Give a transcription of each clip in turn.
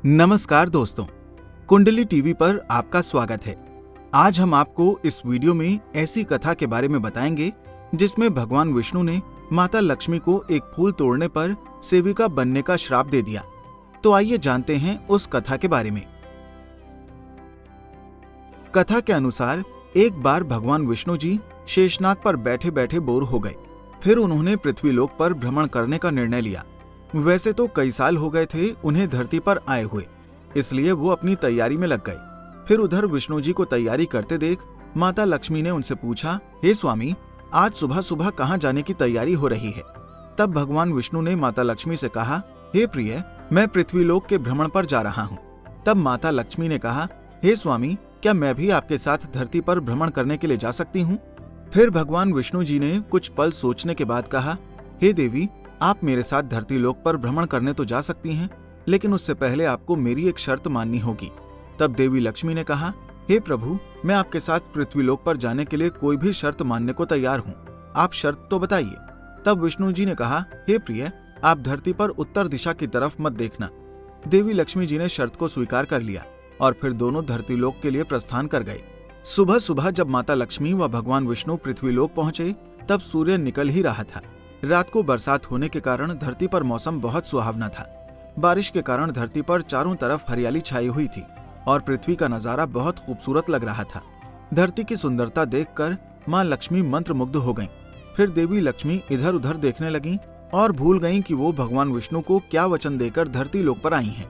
नमस्कार दोस्तों, कुंडली टीवी पर आपका स्वागत है। आज हम आपको इस वीडियो में ऐसी कथा के बारे में बताएंगे जिसमें भगवान विष्णु ने माता लक्ष्मी को एक फूल तोड़ने पर सेविका बनने का श्राप दे दिया। तो आइए जानते हैं उस कथा के बारे में। कथा के अनुसार एक बार भगवान विष्णु जी शेषनाग पर बैठे बैठे बोर हो गए। फिर उन्होंने पृथ्वीलोक पर भ्रमण करने का निर्णय लिया। वैसे तो कई साल हो गए थे उन्हें धरती पर आए हुए, इसलिए वो अपनी तैयारी में लग गए। फिर उधर विष्णु जी को तैयारी करते देख माता लक्ष्मी ने उनसे पूछा, हे स्वामी, आज सुबह सुबह कहाँ जाने की तैयारी हो रही है? तब भगवान विष्णु ने माता लक्ष्मी से कहा, हे प्रिय, मैं पृथ्वीलोक के भ्रमण पर जा रहा हूँ। तब माता लक्ष्मी ने कहा, हे स्वामी, क्या मैं भी आपके साथ धरती पर भ्रमण करने के लिए जा सकती हूँ? फिर भगवान विष्णु जी ने कुछ पल सोचने के बाद कहा, हे देवी, आप मेरे साथ धरती लोक पर भ्रमण करने तो जा सकती हैं, लेकिन उससे पहले आपको मेरी एक शर्त माननी होगी। तब देवी लक्ष्मी ने कहा, हे प्रभु, मैं आपके साथ पृथ्वीलोक पर जाने के लिए कोई भी शर्त मानने को तैयार हूँ, आप शर्त तो बताइए। तब विष्णु जी ने कहा, हे प्रिय, आप धरती पर उत्तर दिशा की तरफ मत देखना। देवी लक्ष्मी जी ने शर्त को स्वीकार कर लिया और फिर दोनों धरती लोक के लिए प्रस्थान कर गए। सुबह सुबह जब माता लक्ष्मी व भगवान विष्णु पृथ्वीलोक पहुंचे तब सूर्य निकल ही रहा था। रात को बरसात होने के कारण धरती पर मौसम बहुत सुहावना था। बारिश के कारण धरती पर चारों तरफ हरियाली छाई हुई थी और पृथ्वी का नजारा बहुत खूबसूरत लग रहा था। धरती की सुंदरता देखकर माँ लक्ष्मी मंत्रमुग्ध हो गईं। फिर देवी लक्ष्मी इधर उधर देखने लगीं और भूल गईं कि वो भगवान विष्णु को क्या वचन देकर धरती लोक पर आई हैं।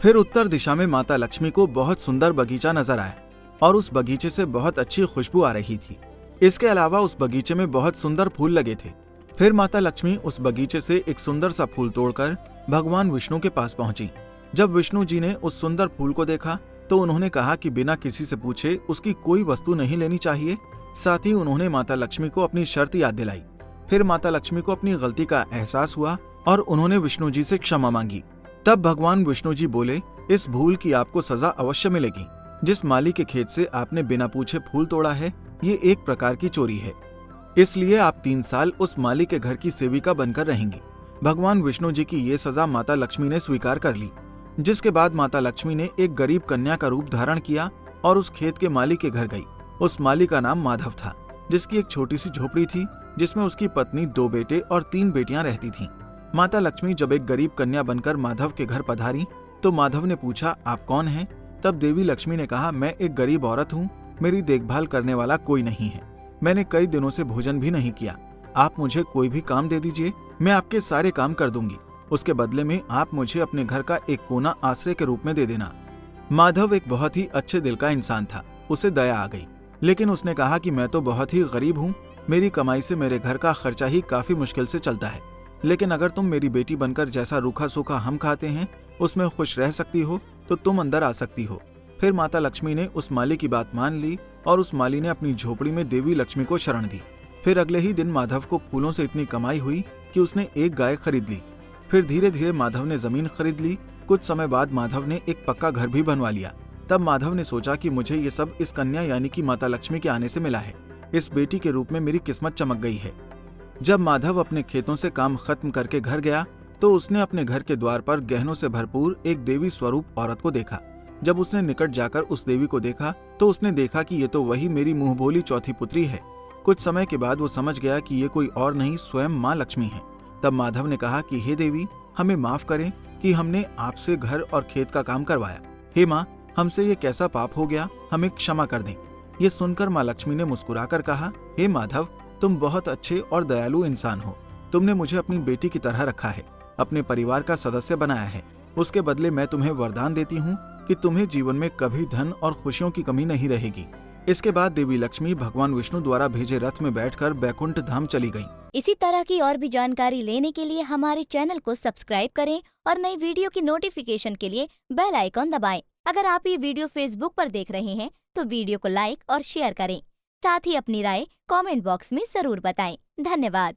फिर उत्तर दिशा में माता लक्ष्मी को बहुत सुंदर बगीचा नजर आया और उस बगीचे से बहुत अच्छी खुशबू आ रही थी। इसके अलावा उस बगीचे में बहुत सुंदर फूल लगे थे। फिर माता लक्ष्मी उस बगीचे से एक सुंदर सा फूल तोड़कर भगवान विष्णु के पास पहुंची। जब विष्णु जी ने उस सुंदर फूल को देखा तो उन्होंने कहा कि बिना किसी से पूछे उसकी कोई वस्तु नहीं लेनी चाहिए। साथ ही उन्होंने माता लक्ष्मी को अपनी शर्त याद दिलाई। फिर माता लक्ष्मी को अपनी गलती का एहसास हुआ और उन्होंने विष्णु जी से क्षमा मांगी। तब भगवान विष्णु जी बोले, इस भूल की आपको सजा अवश्य मिलेगी। जिस माली के खेत से आपने बिना पूछे फूल तोड़ा है, ये एक प्रकार की चोरी है, इसलिए आप 3 साल उस माली के घर की सेविका बनकर रहेंगी। भगवान विष्णु जी की ये सजा माता लक्ष्मी ने स्वीकार कर ली। जिसके बाद माता लक्ष्मी ने एक गरीब कन्या का रूप धारण किया और उस खेत के माली के घर गई। उस माली का नाम माधव था, जिसकी एक छोटी सी झोपड़ी थी, जिसमें उसकी पत्नी, 2 बेटे और 3 बेटियां रहती थीं। माता लक्ष्मी जब एक गरीब कन्या बनकर माधव के घर पधारी तो माधव ने पूछा, आप कौन हैं? तब देवी लक्ष्मी ने कहा, मैं एक गरीब औरत हूँ, मेरी देखभाल करने वाला कोई नहीं है, मैंने कई दिनों से भोजन भी नहीं किया। आप मुझे कोई भी काम दे दीजिए, मैं आपके सारे काम कर दूंगी। उसके बदले में आप मुझे अपने घर का एक कोना आश्रय के रूप में दे देना। माधव एक बहुत ही अच्छे दिल का इंसान था, उसे दया आ गई, लेकिन उसने कहा कि मैं तो बहुत ही गरीब हूँ, मेरी कमाई से मेरे घर का खर्चा ही काफी मुश्किल से चलता है, लेकिन अगर तुम मेरी बेटी बनकर जैसा रूखा सूखा हम खाते हैं उसमें खुश रह सकती हो तो तुम अंदर आ सकती हो। फिर माता लक्ष्मी ने उस माली की बात मान ली और उस माली ने अपनी झोपड़ी में देवी लक्ष्मी को शरण दी। फिर अगले ही दिन माधव को फूलों से इतनी कमाई हुई कि उसने एक गाय खरीद ली। फिर धीरे धीरे माधव ने जमीन खरीद ली। कुछ समय बाद माधव ने एक पक्का घर भी बनवा लिया। तब माधव ने सोचा कि मुझे ये सब इस कन्या यानी कि माता लक्ष्मी के आने से मिला है, इस बेटी के रूप में मेरी किस्मत चमक गई है। जब माधव अपने खेतों से काम खत्म करके घर गया तो उसने अपने घर के द्वार पर गहनों से भरपूर एक देवी स्वरूप औरत को देखा। जब उसने निकट जाकर उस देवी को देखा तो उसने देखा कि ये तो वही मेरी मुंहबोली चौथी पुत्री है। कुछ समय के बाद वो समझ गया कि ये कोई और नहीं, स्वयं माँ लक्ष्मी है। तब माधव ने कहा कि हे देवी, हमें माफ करें कि हमने आपसे घर और खेत का काम करवाया। हे माँ, हमसे ये कैसा पाप हो गया, हमें क्षमा कर दें। ये सुनकर माँ लक्ष्मी ने मुस्कुराकर कहा, हे माधव, तुम बहुत अच्छे और दयालु इंसान हो। तुमने मुझे अपनी बेटी की तरह रखा है, अपने परिवार का सदस्य बनाया है। उसके बदले मैं तुम्हें वरदान देती हूँ कि तुम्हें जीवन में कभी धन और खुशियों की कमी नहीं रहेगी। इसके बाद देवी लक्ष्मी भगवान विष्णु द्वारा भेजे रथ में बैठकर बैकुंठ धाम चली गईं। इसी तरह की और भी जानकारी लेने के लिए हमारे चैनल को सब्सक्राइब करें और नई वीडियो की नोटिफिकेशन के लिए बेल आइकॉन दबाएं। अगर आप ये वीडियो फेसबुक पर देख रहे हैं तो वीडियो को लाइक और शेयर करें। साथ ही अपनी राय कमेंट बॉक्स में जरूर बताएं। धन्यवाद।